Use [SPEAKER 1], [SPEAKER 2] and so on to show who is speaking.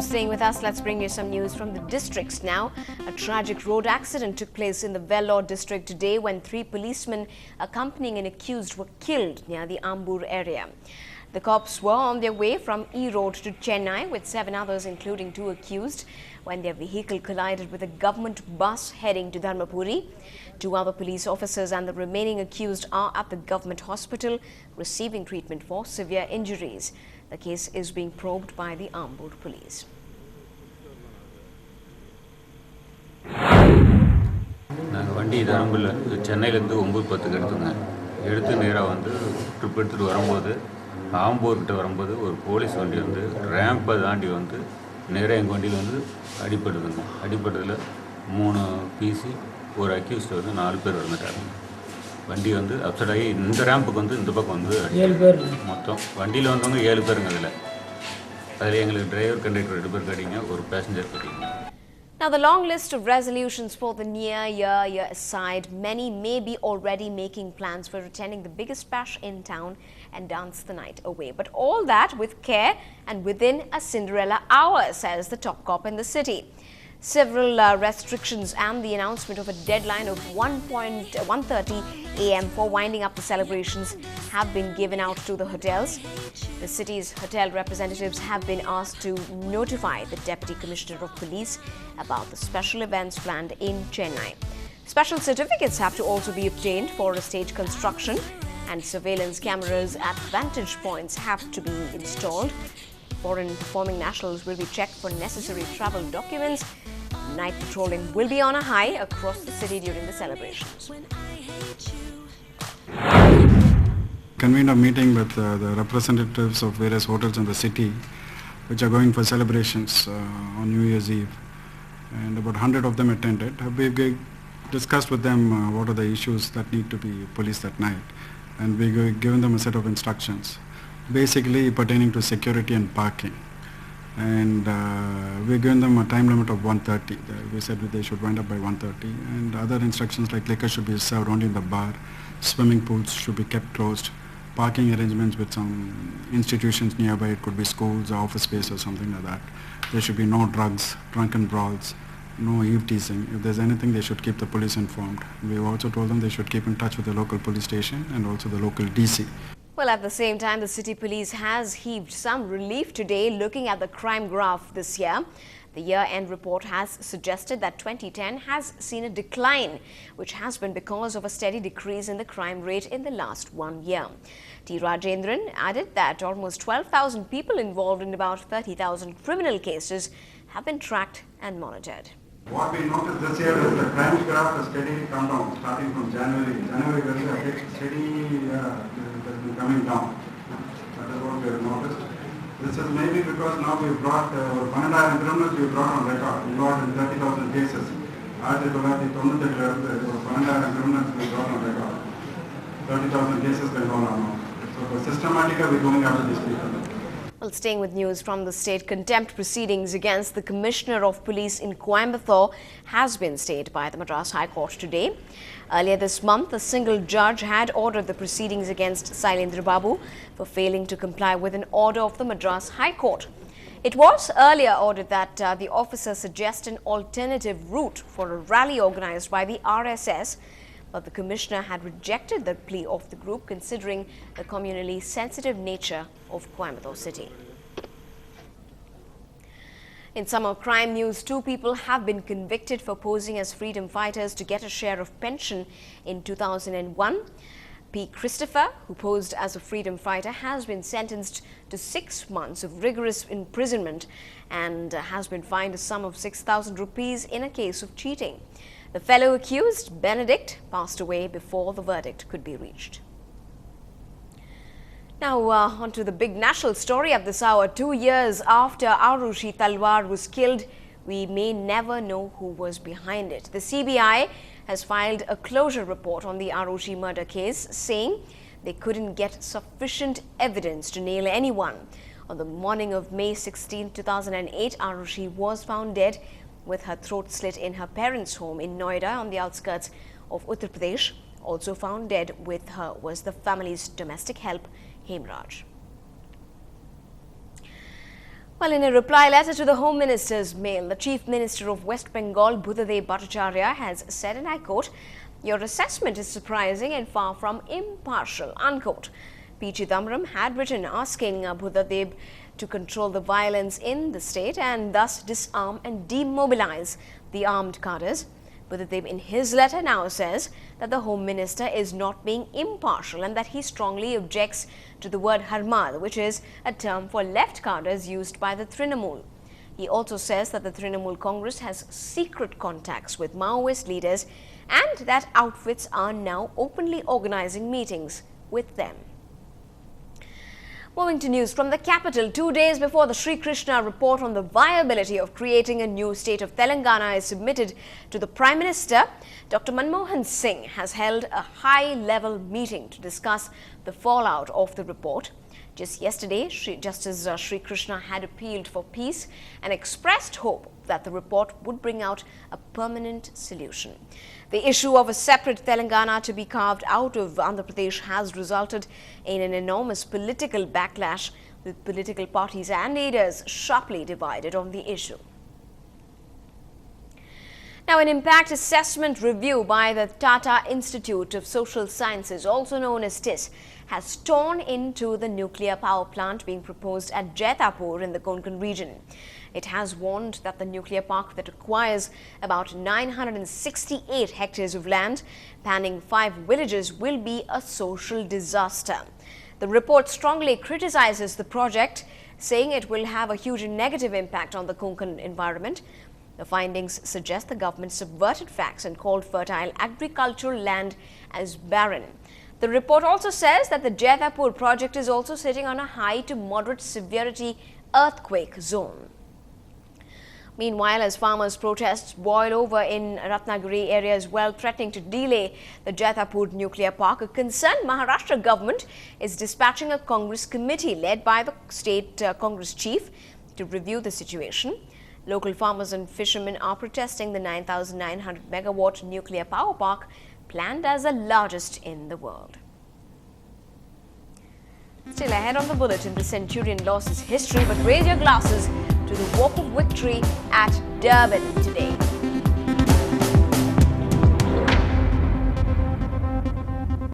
[SPEAKER 1] staying with us, let's bring you some news from the districts now. A tragic road accident took place in the Vellore district today when 3 policemen accompanying an accused were killed near the Ambur area. The cops were on their way from E Road to Chennai with 7 others, including 2 accused, when their vehicle collided with a government bus heading to Dharmapuri. 2 other police officers and the remaining accused are at the government hospital receiving treatment for severe injuries. The case is being probed by the Ambur police.
[SPEAKER 2] நாங்கள் வண்டி தரம்பில் சென்னையிலேருந்து 9:10 எடுத்து நேராக வந்து trip எடுத்துகிட்டு வரும்போது ஆம்பூர்கிட்ட வரும்போது ஒரு போலீஸ் வண்டி வந்து ரேம்பை தாண்டி வந்து நேராக எங்கள் வண்டியில் வந்து அடிபடுதுங்க. அடிபட்டதில் 3 பிசி ஒரு அக்யூஸ்ட் வந்து 4 பேர் வந்துட்டாங்க. வண்டி வந்து அப்செட் ஆகி இந்த ரேம்புக்கு வந்து இந்த பக்கம் வந்து 7 பேர் மொத்தம் வண்டியில் வந்தவங்க 7 பேருங்க. அதில் எங்களுக்கு டிரைவர் கண்டக்டர் 2 பேர் கட்டிங்க, ஒரு பேசஞ்சர் கட்டிங்க.
[SPEAKER 1] Now, the long list of resolutions for the year aside, many may be already making plans for attending the biggest bash in town and dance the night away. But all that with care and within a Cinderella hour, says the top cop in the city. Several restrictions and the announcement of a deadline of 1:30 a.m. for winding up the celebrations have been given out to the hotels. The city's hotel representatives have been asked to notify the Deputy Commissioner of Police about the special events planned in Chennai. Special certificates have to also be obtained for a stage construction, and surveillance cameras at vantage points have to be installed. Foreign performing nationals will be checked for necessary travel documents. Night patrolling will be on a high across the city during the celebrations.
[SPEAKER 3] Convened a meeting with the representatives of various hotels in the city which are going for celebrations on New Year's Eve, and about 100 of them attended. We discussed with them what are the issues that need to be policed that night, and we given them a set of instructions basically pertaining to security and parking, and we've given them a time limit of 1:30. We said that they should wind up by 1:30, and other instructions like liquor should be served only in the bar, swimming pools should be kept closed, parking arrangements with some institutions nearby, it could be schools or office space or something like that. There should be no drugs, drunken brawls, no eve teasing. If there's anything, they should keep the police informed. We've also told them they should keep in touch with the local police station and also the local DC.
[SPEAKER 1] Well, at the same time, the city police has heaved some relief today looking at the crime graph this year. The year-end report has suggested that 2010 has seen a decline, which has been because of a steady decrease in the crime rate in the last 1 year. T. Rajendran added that almost 12,000 people involved in about 30,000 criminal cases have been tracked and monitored.
[SPEAKER 4] What we noticed this year is the crime graph has steadily come down, starting from January. January was a bit steady, coming down. That is what we have noticed. This is maybe because now we've brought 1,200 criminals we've brought on record, involved in 30,000 cases. 1998 1,200 criminals we brought on record. 30,000 cases can go on now. So systematically we're going after these people.
[SPEAKER 1] Well, staying with news from the state, contempt proceedings against the Commissioner of Police in Coimbatore has been stayed by the Madras High Court today. Earlier this month, a single judge had ordered the proceedings against Sailendra Babu for failing to comply with an order of the Madras High Court. It was earlier ordered that the officer suggest an alternative route for a rally organized by the RSS, but the Commissioner had rejected the plea of the group, considering the communally sensitive nature of Coimbatore city. In summer crime news, 2 people have been convicted for posing as freedom fighters to get a share of pension in 2001. P. Christopher, who posed as a freedom fighter, has been sentenced to 6 months of rigorous imprisonment and has been fined a sum of 6,000 rupees in a case of cheating. The fellow accused, Benedict, passed away before the verdict could be reached. Now, on to the big national story of this hour. 2 years after Arushi Talwar was killed, we may never know who was behind it. The CBI has filed a closure report on the Arushi murder case, saying they couldn't get sufficient evidence to nail anyone. On the morning of May 16, 2008, Arushi was found dead with her throat slit in her parents' home in Noida on the outskirts of Uttar Pradesh. Also found dead with her was the family's domestic help, Hemraj. Well, in a reply letter to the Home Minister's mail, the Chief Minister of West Bengal, Buddhadev Bhattacharya, has said, and I quote, "Your assessment is surprising and far from impartial," unquote. P. Chidambaram had written asking Buddhadev to control the violence in the state and thus disarm and demobilize the armed cadres. Buddhadev in his letter now says that the Home Minister is not being impartial and that he strongly objects to the word harmal, which is a term for left cadres used by the Trinamool. He also says that the Trinamool Congress has secret contacts with Maoist leaders and that outfits are now openly organizing meetings with them. Moving to news from the capital, 2 days before the Sri Krishna report on the viability of creating a new state of Telangana is submitted to the Prime Minister, Dr. Manmohan Singh has held a high-level meeting to discuss the fallout of the report. Just yesterday, Justice Sri Krishna had appealed for peace and expressed hope that the report would bring out a permanent solution. The issue of a separate Telangana to be carved out of Andhra Pradesh has resulted in an enormous political backlash, with political parties and leaders sharply divided on the issue. Now, an impact assessment review by the Tata Institute of Social Sciences, also known as TISS, has torn into the nuclear power plant being proposed at Jaitapur in the Konkan region. It has warned that the nuclear park that requires about 968 hectares of land, spanning 5 villages, will be a social disaster. The report strongly criticizes the project, saying it will have a huge negative impact on the Konkan environment. The findings suggest the government subverted facts and called fertile agricultural land as barren. The report also says that the Jaitapur project is also sitting on a high to moderate severity earthquake zone. Meanwhile, as farmers' protests boil over in Ratnagiri area as well, threatening to delay the Jaitapur nuclear park, a concerned Maharashtra government is dispatching a Congress committee led by the state Congress chief to review the situation. Local farmers and fishermen are protesting the 9,900 megawatt nuclear power park planned as the largest in the world. Still ahead on the bulletin, the Centurion lost its history, but raise your glasses to the walk of victory at Durban today.